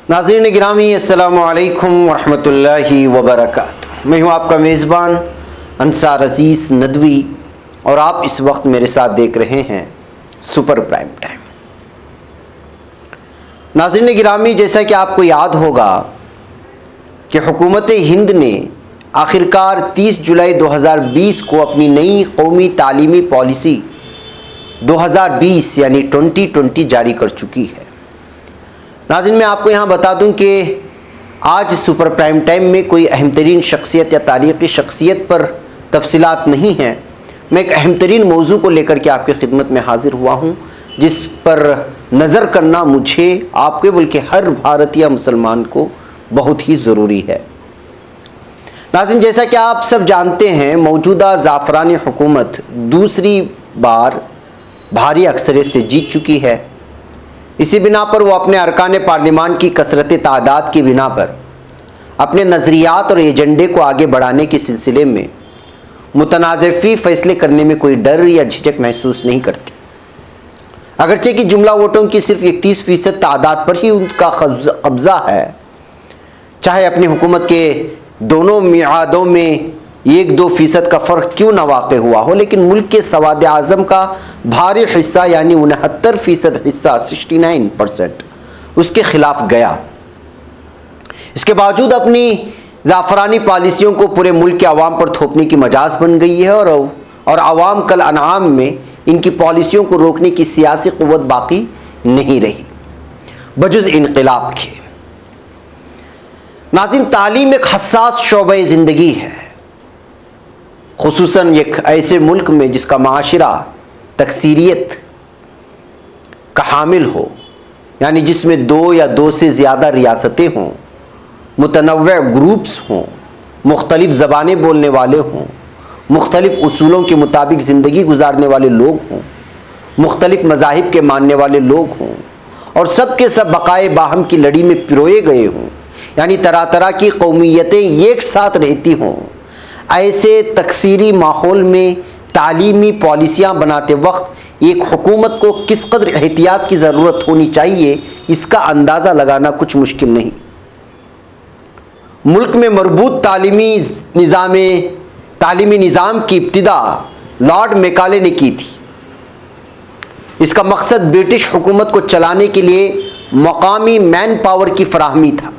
नाज़रीन गिरामी अस्सलामु अलैकुम वरहमतुल्लाहि वबरकातुहू। मैं हूँ आपका मेज़बान अंसार अज़ीज़ नदवी और आप इस वक्त मेरे साथ देख रहे हैं सुपर प्राइम टाइम। नाज़रीन गिरामी, जैसा कि आपको याद होगा कि हुकूमत हिंद ने आखिरकार 30 जुलाई 2020 को अपनी नई कौमी तालीमी पॉलिसी 2020 यानी 2020 जारी कर चुकी है। नाज़रीन, मैं आपको यहाँ बता दूँ कि आज सुपर प्राइम टाइम में कोई अहम तरीन शख्सियत या तारीख़ी शख्सियत पर तफसीलात नहीं हैं। मैं एक अहम तरीन मौजू को लेकर के आपकी खिदमत में हाज़िर हुआ हूँ, जिस पर नज़र करना मुझे, आपके बल्कि हर भारतीय मुसलमान को बहुत ही ज़रूरी है। नाज़रीन, जैसा कि आप सब जानते हैं, मौजूदा ज़ाफ़रानी हुकूमत दूसरी बार भारी अक्सरियत से जीत चुकी है। इसी बिना पर वो अपने अरकान पार्लिमान की कसरत तादाद की बिना पर अपने नज़रियात और एजेंडे को आगे बढ़ाने के सिलसिले में मुतनाज़िफ़ी फ़ैसले करने में कोई डर या झिझक महसूस नहीं करती। अगरचे कि जुमला वोटों की सिर्फ 31% तादाद पर ही उनका कब्ज़ा है, चाहे अपनी हुकूमत के दोनों मियादों में 1-2% का फ़र्क क्यों ना वाक़ हुआ हो, लेकिन मुल्क के सवाद आज़म का भारी हिस्सा यानी 69% हिस्सा 69% उसके ख़िलाफ़ गया। इसके बावजूद अपनी ज़ाफ़रानी पॉलिसियों को पूरे मुल्क के अवाम पर थोपने की मजाज बन गई है और अवाम कल अनाम में इनकी पॉलिसियों को रोकने की सियासी क़ुव्वत बाकी नहीं रही बजुज़ इनक़िलाब के। नाज़रीन, तालीम एक हसास शोबे ज़िंदगी है, खुसूसन एक ऐसे मुल्क में जिसका माशरा तकसीरियत का हामिल हो, यानी जिसमें 2 या 2 से ज़्यादा रियासतें हों, मुतनव्वे ग्रुप्स हों, मुख्तलिफ़ ज़बानें बोलने वाले हों, मुख्तलिफ़ उसूलों के मुताबिक ज़िंदगी गुजारने वाले लोग हों, मुख्तलिफ़ मज़ाहिब के मानने वाले लोग हों और सब के सब बक़ाए बाहम की लड़ी में पिरोए गए हों, यानी तरह तरह की कौमियतें एक साथ रहती हों। ऐसे तकसीरी माहौल में तालीमी पॉलिसियाँ बनाते वक्त एक हुकूमत को किस कदर एहतियात की ज़रूरत होनी चाहिए, इसका अंदाज़ा लगाना कुछ मुश्किल नहीं। मुल्क में मरबूत तालीमी निज़ाम की इब्तिदा लॉर्ड मैकाले ने की थी। इसका मकसद ब्रिटिश हुकूमत को चलाने के लिए मकामी मैन पावर की फराहमी था।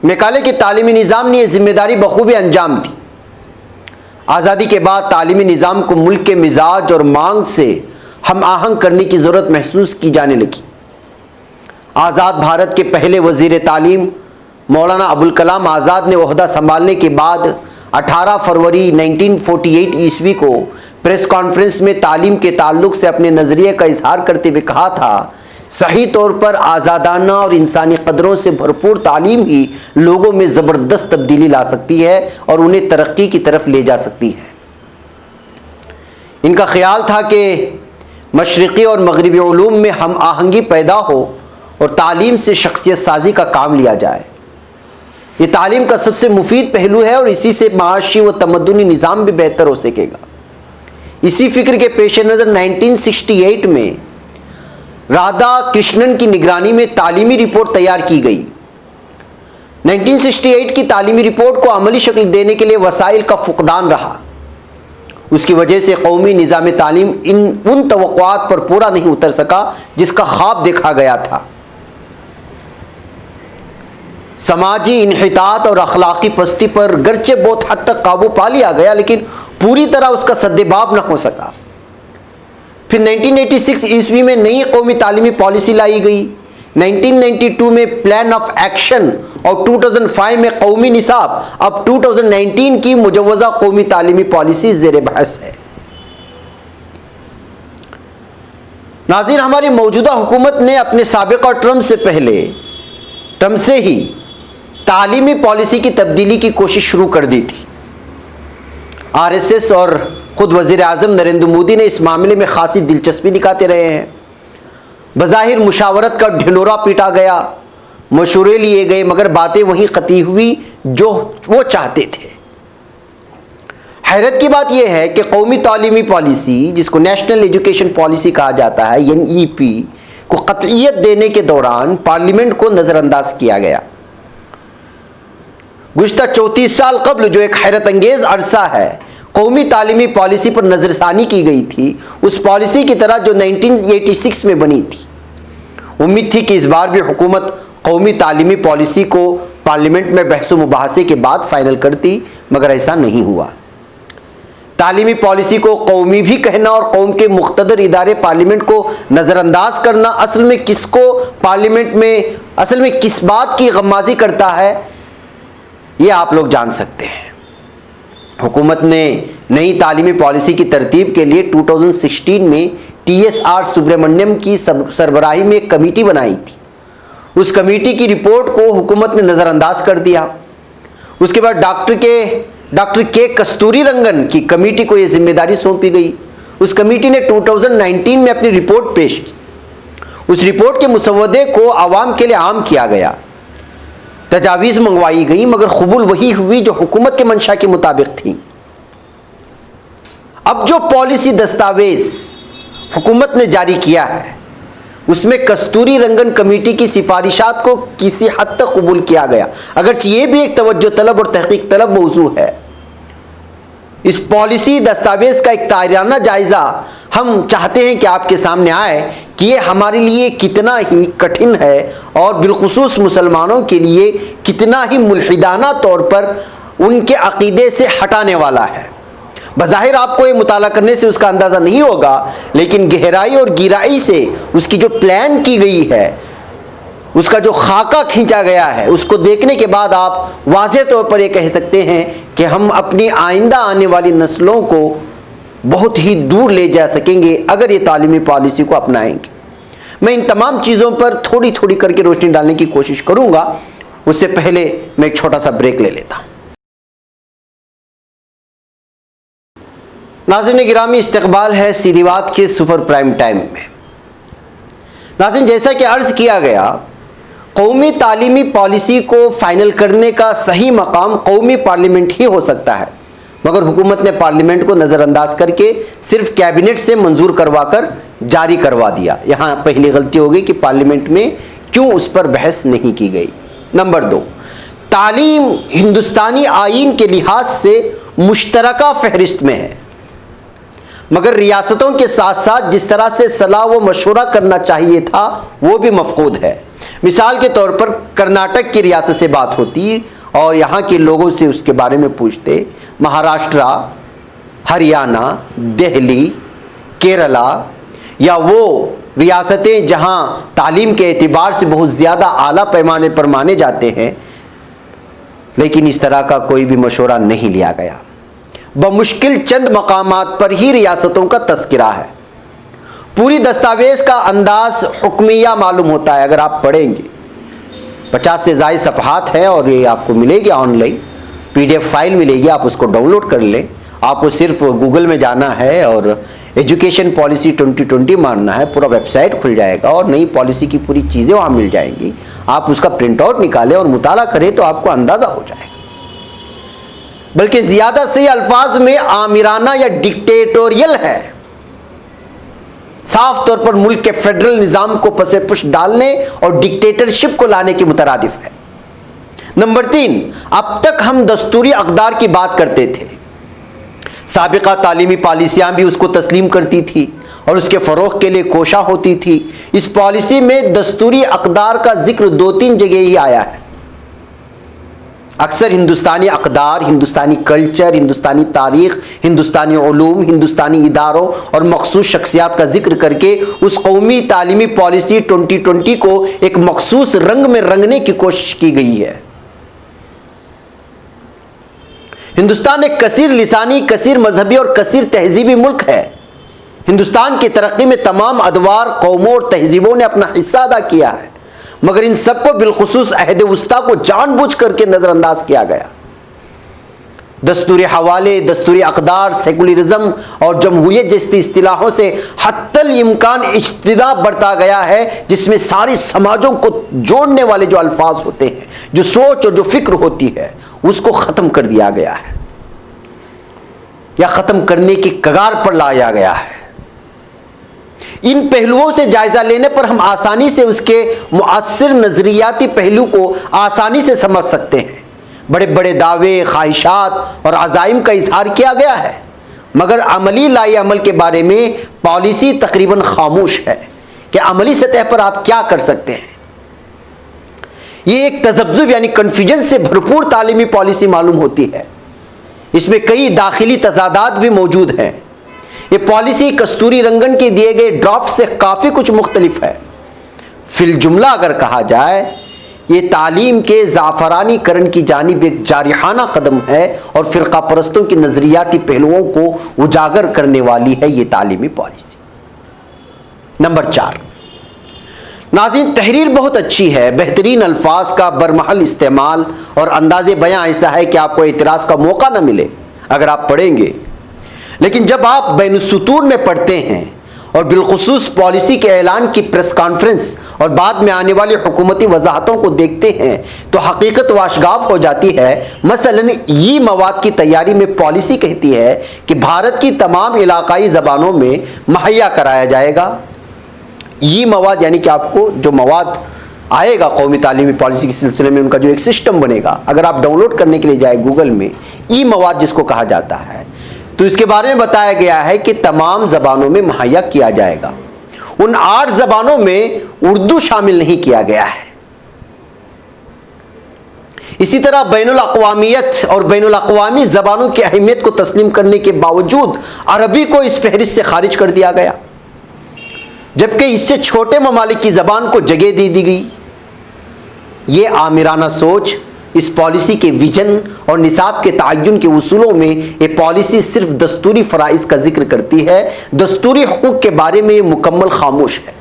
मैकाले के तालीमी निज़ाम ने यह जिम्मेदारी बखूबी अंजाम दी। आज़ादी के बाद तालीमी निज़ाम को मुल्क के मिजाज और मांग से हम आहंग करने की ज़रूरत महसूस की जाने लगी। आज़ाद भारत के पहले वज़ीर तालीम मौलाना अबुल कलाम आज़ाद ने ओहदा संभालने के बाद 18 फरवरी 1948 ईस्वी को प्रेस कॉन्फ्रेंस में तालीम के ताल्लुक़ से अपने नज़रिए का इजहार करते हुए कहा था, सही तौर पर आज़ादाना और इंसानी कदरों से भरपूर तालीम ही लोगों में ज़बरदस्त तब्दीली ला सकती है और उन्हें तरक्की की तरफ ले जा सकती है। इनका ख्याल था कि मशरिक़ी और मगरिबी उलूम में हम आहंगी पैदा हो और तालीम से शख्सियत साजी का काम लिया जाए। ये तालीम का सबसे मुफीद पहलू है और इसी से माशी व तमद्दुनी निज़ाम भी बेहतर हो सकेगा। इसी फिक्र के पेश नज़र 1968 में राधा कृष्णन की निगरानी में तालीमी रिपोर्ट तैयार की गई। 1968 की तालीमी रिपोर्ट को अमली शक्ल देने के लिए वसाइल का फुकदान रहा। उसकी वजह से कौमी निज़ाम तालीम उन तवक्कुआत पर पूरा नहीं उतर सका जिसका ख्वाब देखा गया था। समाजी इन्हितात और अखलाकी पस्ती पर गरचे बहुत हद तक काबू पा लिया गया, लेकिन पूरी तरह उसका सद्देबाब न हो सका। फिर 1986 ईस्वी में नई कौमी तालीमी पॉलिसी लाई गई। 1992 में प्लान ऑफ एक्शन और 2005 में कौमी निसाब, अब 2019 की मुजव्वज़ा कौमी तालीमी पॉलिसी ज़ेर बहस है। नाज़रीन, हमारी मौजूदा हुकूमत ने अपने साबिक़ा टर्म से ही तालीमी पॉलिसी की तब्दीली की कोशिश शुरू कर दी थी। RSS और खुद वज़ीर आज़म नरेंद्र मोदी ने इस मामले में खासी दिलचस्पी दिखाते रहे हैं। बज़ाहिर मुशावरत का ढिंढोरा पीटा गया, मशवरे लिए गए, मगर बातें वहीं ख़त्म हुई जो वो चाहते थे। हैरत की बात यह है कि कौमी तालीमी पॉलिसी, जिसको नेशनल एजुकेशन पॉलिसी कहा जाता है, NEP, को को कतईयत देने के दौरान पार्लियामेंट को नजरअंदाज किया गया। गुज़िश्ता 34 साल कबल जो एक हैरत अंगेज अरसा है कौमी तालीमी पॉलिसी पर नजरसानी की गई थी, उस पॉलिसी की तरह जो 1986 में बनी थी। उम्मीद थी कि इस बार भी हुकूमत कौमी तालीमी पॉलिसी को पार्लियामेंट में बहस मुबाहसे के बाद फाइनल करती, मगर ऐसा नहीं हुआ। तालीमी पॉलिसी को कौमी भी कहना और कौम के मुख्तदर इदारे पार्लियामेंट को नज़रअंदाज करना असल में किसको पार्लियामेंट में असल में किस बात की गम्माज़ी करता है, ये आप लोग जान सकते हैं। हुकूमत ने नई तालीमी पॉलिसी की तरतीब के लिए 2016 में TSR सुब्रमण्यम की सरबराही में एक कमेटी बनाई थी। उस कमेटी की रिपोर्ट को हुकूमत ने नज़रअंदाज कर दिया। उसके बाद डॉक्टर के कस्तूरीरंगन की कमेटी को यह जिम्मेदारी सौंपी गई। उस कमेटी ने 2019 में अपनी रिपोर्ट पेश की। उस रिपोर्ट के मुसवदे को आवाम के लिए आम किया गया, तजावीज़ मंगवाई गई, मगर कबूल वही हुई जो हुकूमत के मंशा के मुताबिक थी। अब जो पॉलिसी दस्तावेज हुकूमत ने जारी किया है उसमें कस्तूरीरंगन कमेटी की सिफारिशात को किसी हद तक कबूल किया गया, अगरचे ये भी एक तवज्जो तलब और तहकीक तलब मौजू है। इस पॉलिसी दस्तावेज का एक तारीखाना जायजा हम चाहते हैं कि आपके सामने आए कि ये हमारे लिए कितना ही कठिन है और बिलखुसूस मुसलमानों के लिए कितना ही मुल्हिदाना तौर पर उनके अकीदे से हटाने वाला है। बज़ाहिर आपको ये मुताला करने से उसका अंदाज़ा नहीं होगा, लेकिन गहराई और गिराई से उसकी जो प्लान की गई है, उसका जो खाका खींचा गया है, उसको देखने के बाद आप वाज़ेह तौर पर ये कह सकते हैं कि हम अपनी आइंदा आने वाली नस्लों को बहुत ही दूर ले जा सकेंगे अगर ये तालीमी पॉलिसी को अपनाएंगे। मैं इन तमाम चीज़ों पर थोड़ी थोड़ी करके रोशनी डालने की कोशिश करूँगा। उससे पहले मैं एक छोटा सा ब्रेक ले लेता हूँ। नाज़रीन गिरामी, इस्तक़बाल है सीधी बात के सुपर प्राइम टाइम में। नाज़रीन, जैसा कि अर्ज़ किया गया, कौमी तालीमी पॉलिसी को फ़ाइनल करने का सही मकाम कौमी पार्लियामेंट ही हो सकता है, मगर हुकूमत ने पार्लियामेंट को नज़रअंदाज करके सिर्फ कैबिनेट से मंजूर करवा कर जारी करवा दिया। यहाँ पहली गलती हो गई कि पार्लियामेंट में क्यों उस पर बहस नहीं की गई। नंबर 2, तालीम हिंदुस्तानी आईन के लिहाज से मुश्तरका फहरिस्त में है, मगर रियासतों के साथ साथ जिस तरह से सलाह व मशवरा करना चाहिए था वो भी मफकूद है। मिसाल के तौर पर कर्नाटक की रियासत से बात होती और यहाँ के लोगों से उसके बारे में पूछते, महाराष्ट्र, हरियाणा, दिल्ली, केरला या वो रियासतें जहाँ तालीम के एतबार से बहुत ज़्यादा आला पैमाने पर माने जाते हैं, लेकिन इस तरह का कोई भी मशवरा नहीं लिया गया। बमुश्किल चंद मकामात पर ही रियासतों का तस्करा है। पूरी दस्तावेज का अंदाज हुक्मिया मालूम होता है। अगर आप पढ़ेंगे 50 से ज़ायद सफ़हात है और ये आपको मिलेगी ऑनलाइन, PDF फाइल मिलेगी, आप उसको डाउनलोड कर लें। आपको सिर्फ गूगल में जाना है और एजुकेशन पॉलिसी 2020 मारना है, पूरा वेबसाइट खुल जाएगा और नई पॉलिसी की पूरी चीज़ें वहाँ मिल जाएंगी। आप उसका प्रिंट आउट निकालें और मुताला करें तो आपको अंदाज़ा हो जाएगा। बल्कि ज़्यादा सही अल्फाज में आमिराना या डिक्टेटोरियल है, साफ तौर पर मुल्क के फेडरल निज़ाम को पसे पुश डालने और डिक्टेटरशिप को लाने के मुतरादिफ है। नंबर 3, अब तक हम दस्तूरी अक़दार की बात करते थे, साबिक़ा तालीमी पॉलिसियाँ भी उसको तस्लीम करती थी और उसके फ़रोग़ के लिए कोशा होती थी। इस पॉलिसी में दस्तूरी अक़दार का जिक्र 2-3 जगह ही आया है। अक्सर हिंदुस्तानी अक़दार, हिंदुस्तानी कल्चर, हिंदुस्तानी तारीख़, हिंदुस्तानी उलूम, हिंदुस्तानी इदारों और मखसूस शख्सियात का जिक्र करके उस कौमी तालीमी पॉलिसी 2020 को एक मखसूस रंग में रंगने की कोशिश की गई है। हिंदुस्तान एक कसीर लिसानी, कसीर मजहबी और कसीर तहजीबी मुल्क है। हिंदुस्तान की तरक्की में तमाम अदवार, कौमों और तहजीबों ने अपना हिस्सा अदा किया है, मगर इन सबको बिलखुसूस अहद वस्ता को जानबूझ करके नज़रअंदाज किया गया। दस्तूरी हवाले, दस्तूरी अक़दार, सेकुलरिज्म और जमहूरियत जैसी इस्तिलाहों से हत्तल इम्कान इज्तिनाब बढ़ता गया है, जिसमें सारी समाजों को जोड़ने वाले जो अल्फाज होते हैं, जो सोच और जो फिक्र होती है, उसको ख़त्म कर दिया गया है या ख़त्म करने की कगार पर लाया गया है। इन पहलुओं से जायजा लेने पर हम आसानी से उसके मुअस्सिर नजरियाती पहलू को आसानी से समझ सकते हैं। बड़े बड़े दावे, ख्वाहिशात और अज़ाइम का इजहार किया गया है, मगर अमली लाए अमल के बारे में पॉलिसी तकरीबन खामोश है कि अमली सतह पर आप क्या कर सकते हैं। ये एक तजब्जुब यानी कन्फ्यूजन से भरपूर तालीमी पॉलिसी मालूम होती है। इसमें कई दाखिली तजादात भी मौजूद हैं। ये पॉलिसी कस्तूरी रंगन के दिए गए ड्राफ्ट से काफ़ी कुछ मुख्तलिफ है। फिल जुमला अगर कहा जाए, ये तालीम के ज़ाफ़रानी करण की जानिब एक जारिहाना कदम है और फ़िरक़ा परस्तों की नज़रियाती पहलुओं को उजागर करने वाली है ये तालीमी पॉलिसी। नंबर 4, नाज़रीन, तहरीर बहुत अच्छी है, बेहतरीन अल्फाज का बरमहल इस्तेमाल और अंदाज़े बयां ऐसा है कि आपको एतराज़ का मौका न मिले अगर आप पढ़ेंगे। लेकिन जब आप बैनुस्सुतूर में पढ़ते हैं और बिलखुसूस पॉलिसी के ऐलान की प्रेस कॉन्फ्रेंस और बाद में आने वाली हुकूमती वजाहतों को देखते हैं तो हकीकत वाशगाफ हो जाती है। मसलन ये मवाद की तैयारी में पॉलिसी कहती है कि भारत की तमाम इलाकाई ज़बानों में मुहैया कराया जाएगा। ये मवाद यानी कि आपको जो मवाद आएगा कौमी तालीमी पॉलिसी के सिलसिले में, उनका जो एक सिस्टम बनेगा, अगर आप डाउनलोड करने के लिए जाए गूगल में, ई मवाद जिसको कहा जाता है, तो इसके बारे में बताया गया है कि तमाम ज़बानों में मुहैया किया जाएगा। उन 8 ज़बानों में उर्दू शामिल नहीं किया गया है। इसी तरह बैनुल अक़वामियत और बैनुल अक़वामी ज़बानों की अहमियत को तस्लीम करने के बावजूद अरबी को इस फहरिस्त से खारिज कर दिया गया, जबकि इससे छोटे ममालिक की ज़बान को जगह दे दी गई। ये आमिराना सोच इस पॉलिसी के विजन और निसाब के तयन के उसूलों में ये पॉलिसी सिर्फ दस्तूरी फ़राइज़ का जिक्र करती है, दस्तूरी हुकूक के बारे में ये मुकम्मल खामोश है।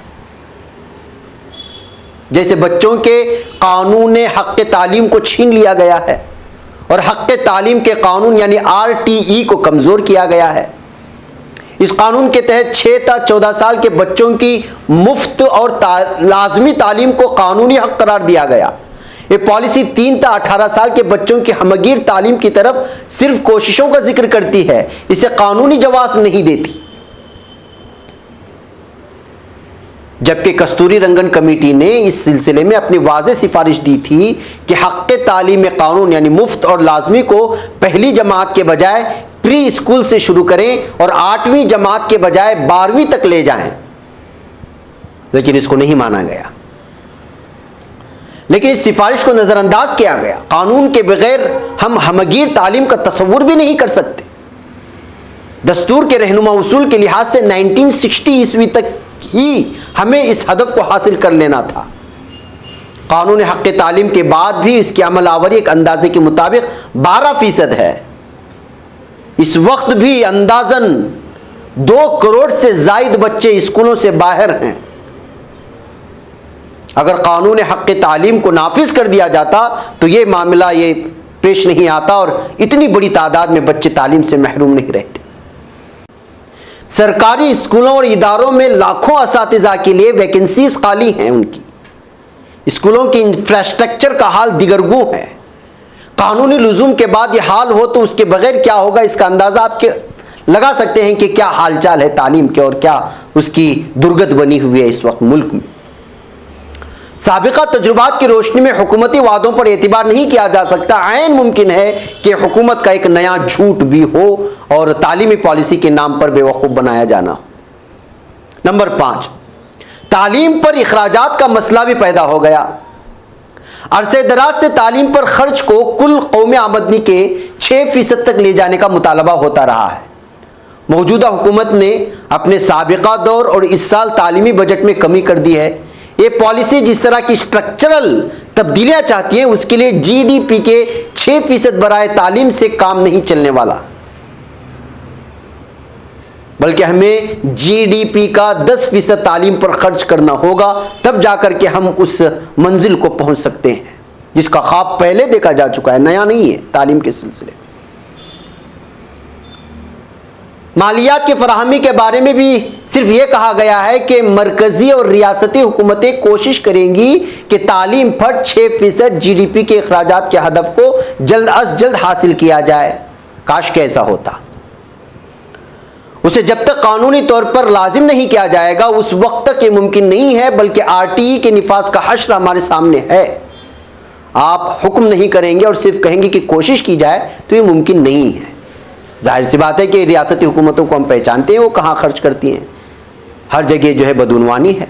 जैसे बच्चों के कानून हक़ तालीम को छीन लिया गया है और हक़ तालीम के कानून यानी RTE को कमज़ोर किया गया है। इस कानून के तहत 6 से 14 साल के बच्चों की मुफ्त और लाजमी तालीम को कानूनी हक़ करार दिया गया। ये पॉलिसी 3 से 18 साल के बच्चों की हमगीर तालीम की तरफ सिर्फ कोशिशों का जिक्र करती है, इसे कानूनी जवाज़ नहीं देती। जबकि कस्तूरी रंगन कमेटी ने इस सिलसिले में अपनी वाज़ेह सिफारिश दी थी कि हक़ तालीम कानून यानी मुफ्त और लाजमी को पहली जमात के बजाय प्री स्कूल से शुरू करें और 8वीं जमात के बजाय 12वीं तक ले जाएं, लेकिन इसको नहीं माना गया। लेकिन इस सिफारिश को नज़रअंदाज किया गया। कानून के बगैर हम हमगीर तालीम का तस्वुर भी नहीं कर सकते। दस्तूर के रहनुमा उसूल के लिहाज से 1960 ईस्वी तक ही हमें इस हदफ को हासिल कर लेना था। कानून हक़ तालीम के बाद भी इसकी अमल आवरी एक अंदाजे के मुताबिक 12% है। इस वक्त भी अंदाजन 2 करोड़ से ज़ायद बच्चे स्कूलों से बाहर हैं। अगर कानून हक़ तालीम को नाफिज कर दिया जाता तो ये मामला ये पेश नहीं आता और इतनी बड़ी तादाद में बच्चे तालीम से महरूम नहीं रहते। सरकारी स्कूलों और इदारों में लाखों असातिज़ा के लिए वैकेंसीज खाली हैं। उनकी स्कूलों की इंफ्रास्ट्रक्चर का हाल दिगरगू है। कानूनी लुज़ूम के बाद ये हाल हो तो उसके बगैर क्या होगा, इसका अंदाज़ा आपके लगा सकते हैं कि क्या हालचाल है तालीम के और क्या उसकी दुर्गत बनी हुई है इस वक्त मुल्क में। साबिका तजुर्बात की रोशनी में हुकूमती वादों पर एतबार नहीं किया जा सकता। ऐन मुमकिन है कि हुकूमत का एक नया झूठ भी हो और तालीमी पॉलिसी के नाम पर बेवकूफ़ बनाया जाना हो। नंबर 5, तालीम पर इखराजात का मसला भी पैदा हो गया। अरसे दराज से तालीम पर खर्च को कुल कौमी आमदनी के 6% तक ले जाने का मुतालबा होता रहा है। मौजूदा हुकूमत ने अपने साबिका दौर और इस साल तालीमी बजट में कमी कर दी है। ये पॉलिसी जिस तरह की स्ट्रक्चरल तब्दीलियाँ चाहती है उसके लिए GDP के 6% बराए तालीम से काम नहीं चलने वाला, बल्कि हमें GDP का 10% तालीम पर खर्च करना होगा, तब जाकर के हम उस मंजिल को पहुंच सकते हैं जिसका ख्वाब पहले देखा जा चुका है, नया नहीं है तालीम के सिलसिले। मालियात की फराहमी के बारे में भी सिर्फ ये कहा गया है कि मरकजी और रियासती हुकूमतें कोशिश करेंगी कि तालीम पर 6% GDP के अखराजात के हदफ को जल्द अज जल्द हासिल किया जाए। काश के ऐसा होता। उसे जब तक कानूनी तौर पर लाजिम नहीं किया जाएगा उस वक्त तक ये मुमकिन नहीं है, बल्कि आरटीई के निफाज का हश्र हमारे सामने है। आप हुक्म नहीं करेंगे और सिर्फ कहेंगे कि कोशिश की जाए तो ये मुमकिन नहीं है। जाहिर सी बात है कि रियासती हुकूमतों को हम पहचानते हैं वो कहाँ खर्च करती हैं, हर जगह जो है बदउनवानी है।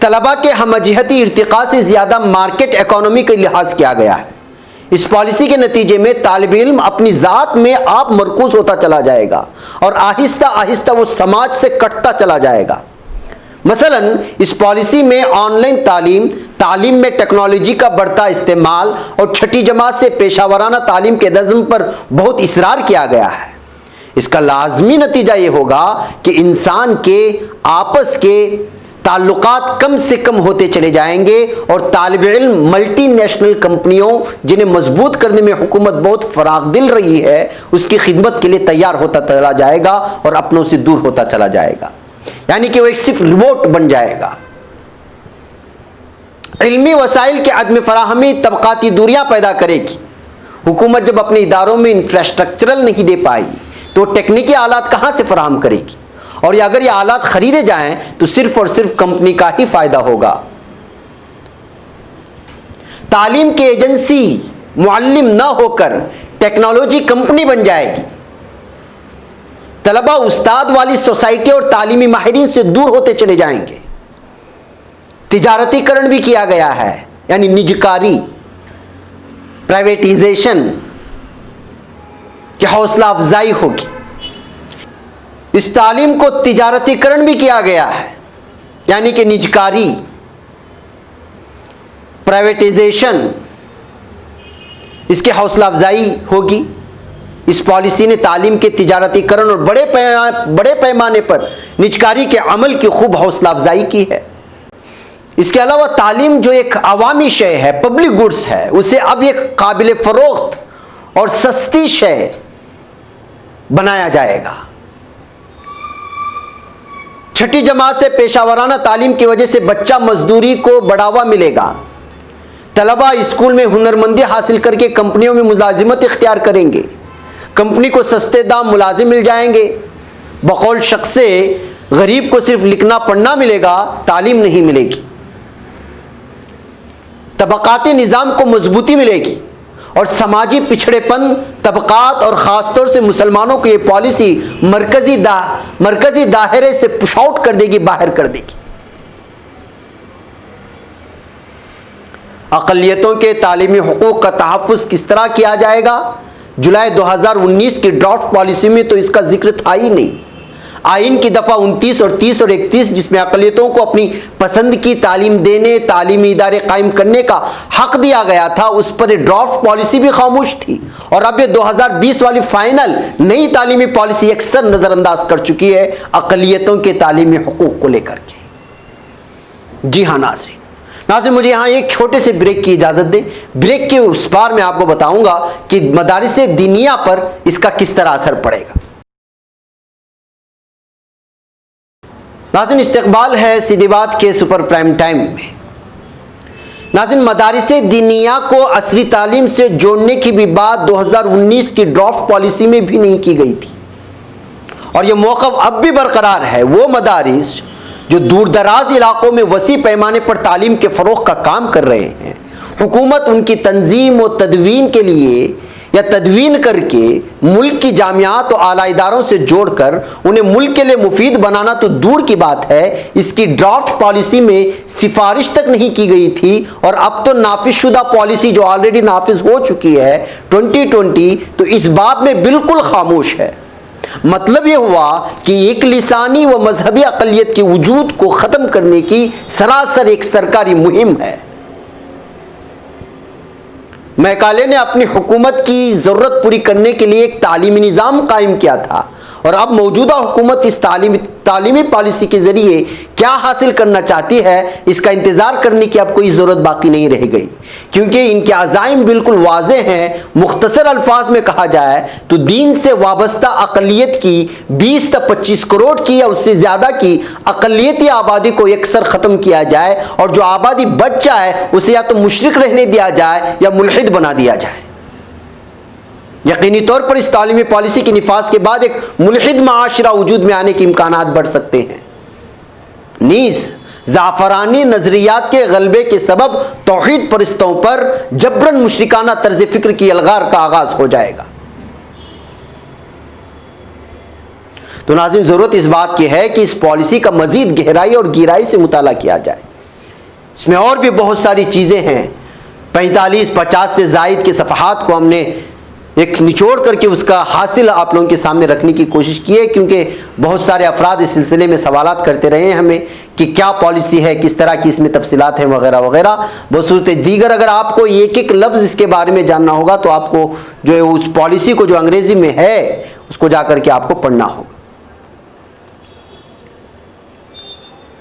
तलबा के हमअजहती इर्तिका से ज़्यादा मार्केट इकोनॉमी का लिहाज किया गया है। इस पॉलिसी के नतीजे में तालिब इल्म अपनी ज़ात में आप मरकूज होता चला जाएगा और आहिस्ता आहिस्ता वो समाज से कटता चला जाएगा। मसलन इस पॉलिसी में ऑनलाइन तालीम में टेक्नोलॉजी का बढ़ता इस्तेमाल और छठी जमात से पेशावराना तालीम के नज़्म पर बहुत इसरार किया गया है। इसका लाजमी नतीजा ये होगा कि इंसान के आपस के ताल्लुकात कम से कम होते चले जाएंगे और तालिब इल्म मल्टीनेशनल कंपनियों जिन्हें मजबूत करने में हुकूमत बहुत फराग दिल रही है उसकी खिदमत के लिए तैयार होता चला जाएगा और अपनों से दूर होता चला जाएगा। यानी कि वो एक सिर्फ रिमोट बन जाएगा। इल्मी वसाइल के अदम फराहमी तबकाती दूरियां पैदा करेगी। हुकूमत जब अपने इदारों में इंफ्रास्ट्रक्चरल नहीं दे पाई तो टेक्निकी आलात कहाँ से फराहम करेगी, और ये अगर ये आलात खरीदे जाएं तो सिर्फ और सिर्फ कंपनी का ही फायदा होगा। तालीम की एजेंसी मुअल्लिम ना होकर टेक्नोलॉजी कंपनी बन जाएगी। तलबा उस्ताद वाली सोसाइटी और तालीमी माहिरीन से दूर होते चले जाएंगे। तिजारतीकरण भी किया गया है, यानी निजकारी, प्राइवेटाइजेशन की हौसला अफजाई होगी। इस तालीम को तिजारतीकरण भी किया गया है, यानी कि निजकारी, प्राइवेटाइजेशन, इसकी हौसला अफजाई होगी। इस पॉलिसी ने तालीम के तिजारतीकरण और बड़े पैमाने पर निजकारी के अमल की खूब हौसला अफजाई की है। इसके अलावा तालीम जो एक अवामी शय है, पब्लिक गुड्स है, उसे अब एक काबिल फरोख्त और सस्ती शय बनाया जाएगा। छठी जमात से पेशावराना तालीम की वजह से बच्चा मजदूरी को बढ़ावा मिलेगा। तलबा स्कूल में हुनरमंदी हासिल करके कंपनियों में मुलाजिमत इख्तियार करेंगे। कंपनी को सस्ते दाम मुलाजिम मिल जाएंगे। बकौल शख्स से गरीब को सिर्फ लिखना पढ़ना मिलेगा, तालीम नहीं मिलेगी। तबकाती निज़ाम को मजबूती मिलेगी और समाजी पिछड़ेपन तबकात और ख़ासतौर से मुसलमानों को ये पॉलिसी मरकज़ी दायरे से पुश आउट कर देगी, बाहर कर देगी। अक़लियतों के तालीमी हुकूक़ का तहफ़्फ़ुज़ किस तरह किया जाएगा? जुलाई 2019 की ड्राफ्ट पॉलिसी में तो इसका जिक्र था ही नहीं। आइन की दफ़ा 29 और 30 और 31 जिसमें अक़लियतों को अपनी पसंद की तालीम देने, तालीमी इदारे कायम करने का हक़ दिया गया था, उस पर ड्राफ्ट पॉलिसी भी खामोश थी। और अब ये 2020 वाली फाइनल नई तालीमी पॉलिसी अक्सर नज़रअंदाज कर चुकी है अक़लियतों के तालीमी हुकूक़ को लेकर के। जी हाँ नाज़रीन, मुझे यहाँ एक छोटे से ब्रेक की इजाज़त दें। ब्रेक के उस पार मैं आपको बताऊँगा कि मदारिस दीनिया पर इसका किस तरह असर पड़ेगा। नाज़रीन, इस्तक़बाल है सीधी बात के सुपर प्राइम टाइम में। नाज़रीन, मदारिस दीनिया को असली तालीम से जोड़ने की भी बात 2019 की ड्राफ्ट पॉलिसी में भी नहीं की गई थी और यह मौक़िफ़ अब भी बरकरार है। वो मदारिस जो दूर दराज इलाक़ों में वसी पैमाने पर तालीम के फ़रोग़ का काम कर रहे हैं, हुकूमत उनकी तंजीम और तदवीन के लिए या तदवीन करके मुल्क की जामियात और आला इदारों से जोड़कर उन्हें मुल्क के लिए मुफीद बनाना तो दूर की बात है, इसकी ड्राफ्ट पॉलिसी में सिफारिश तक नहीं की गई थी। और अब तो नाफिज़शुदा पॉलिसी जो ऑलरेडी नाफिज हो चुकी है 2020, तो इस बात में बिल्कुल खामोश है। मतलब यह हुआ कि एक लिसानी व मजहबी अक़लियत के वजूद को ख़त्म करने की सरासर एक सरकारी मुहिम है। मैकाले ने अपनी हुकूमत की ज़रूरत पूरी करने के लिए एक तालीमी निज़ाम कायम किया था और अब मौजूदा हुकूमत इस तालीमी पॉलिसी के ज़रिए क्या हासिल करना चाहती है, इसका इंतज़ार करने की अब कोई ज़रूरत बाकी नहीं रह गई, क्योंकि इनके अज़ाइम बिल्कुल वाज़े हैं। मुख्तसर अल्फाज में कहा जाए तो दीन से वाबस्ता अक़लियत की 20 से 25 करोड़ की या उससे ज़्यादा की अक़लियती आबादी को यकसर ख़त्म किया जाए और जो आबादी बच जाए उसे या तो मुशरिक रहने दिया जाए या मुल्हिद बना दिया जाए। यकीनी तौर पर इस तालीमी पॉलिसी की निफाज के बाद एक मुल्हिद माशरा वजूद में आने के इम्कानात बढ़ सकते हैं। नीज जाफरानी नजरियात के गलबे के सबब तौहीद परस्तों पर जबरन मुशरिकाना तर्ज फिक्र की अलगार का आगाज हो जाएगा। तो नाज़रीन, ज़रूरत इस बात की है कि इस पॉलिसी का मज़ीद गहराई और गिराई से मुताला किया जाए। इसमें और भी बहुत सारी चीज़ें हैं। 45-50 से ज़ायद के सफ़हात को हमने एक निचोड़ करके उसका हासिल आप लोगों के सामने रखने की कोशिश की है, क्योंकि बहुत सारे अफराद इस सिलसिले में सवालात करते रहे हैं हमें कि क्या पॉलिसी है, किस तरह की इसमें तफसीलात हैं वगैरह वगैरह। बसूरत दीगर अगर आपको एक एक लफ्ज़ इसके बारे में जानना होगा तो आपको जो है उस पॉलिसी को जो अंग्रेज़ी में है उसको जा करके आपको पढ़ना होगा।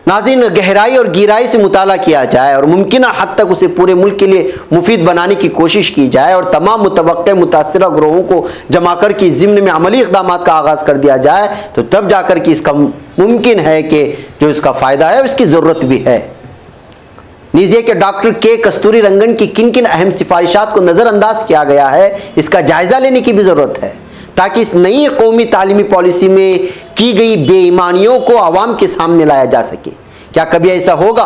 नाज़रीन, गहराई और गिराई से मुताला किया जाए और मुमकिन हद तक उसे पूरे मुल्क के लिए मुफीद बनाने की कोशिश की जाए और तमाम मुतवक्के मुतासिरा ग्रोहों को जमा कर के ज़िम्न में अमली इक़दामात का आगाज़ कर दिया जाए तो तब जाकर के इसका मुमकिन है कि जो इसका फ़ायदा है इसकी ज़रूरत भी है। नीज़े के डॉक्टर के कस्तूरी रंगन की किन किन अहम सिफारिशात को नज़रअंदाज किया गया है, इसका जायज़ा लेने की भी ज़रूरत है, ताकि इस नई कौमी तालीमी पॉलिसी में की गई बेईमानियों को आवाम के सामने लाया जा सके। क्या कभी ऐसा होगा?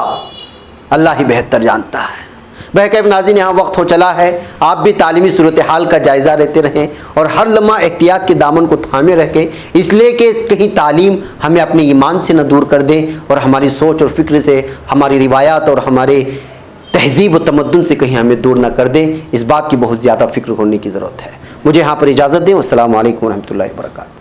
अल्लाह ही बेहतर जानता है। बहरकैफ नाज़रीन, यहाँ वक्त हो चला है, आप भी तालीमी सूरत हाल का जायज़ा लेते रहें और हर लम्हा एहतियात के दामन को थामे रखें, इसलिए कि कहीं तालीम हमें अपने ईमान से न दूर कर दे और हमारी सोच और फ़िक्र से, हमारी रिवायात और हमारे तहज़ीब व तमद्दुन से कहीं हमें दूर न कर दे। इस बात की बहुत ज़्यादा फ़िक्र होने की ज़रूरत है। मुझे यहाँ पर इजाज़त दें। अस्सलामु अलैकुम व रहमतुल्लाहि व बरकातहू।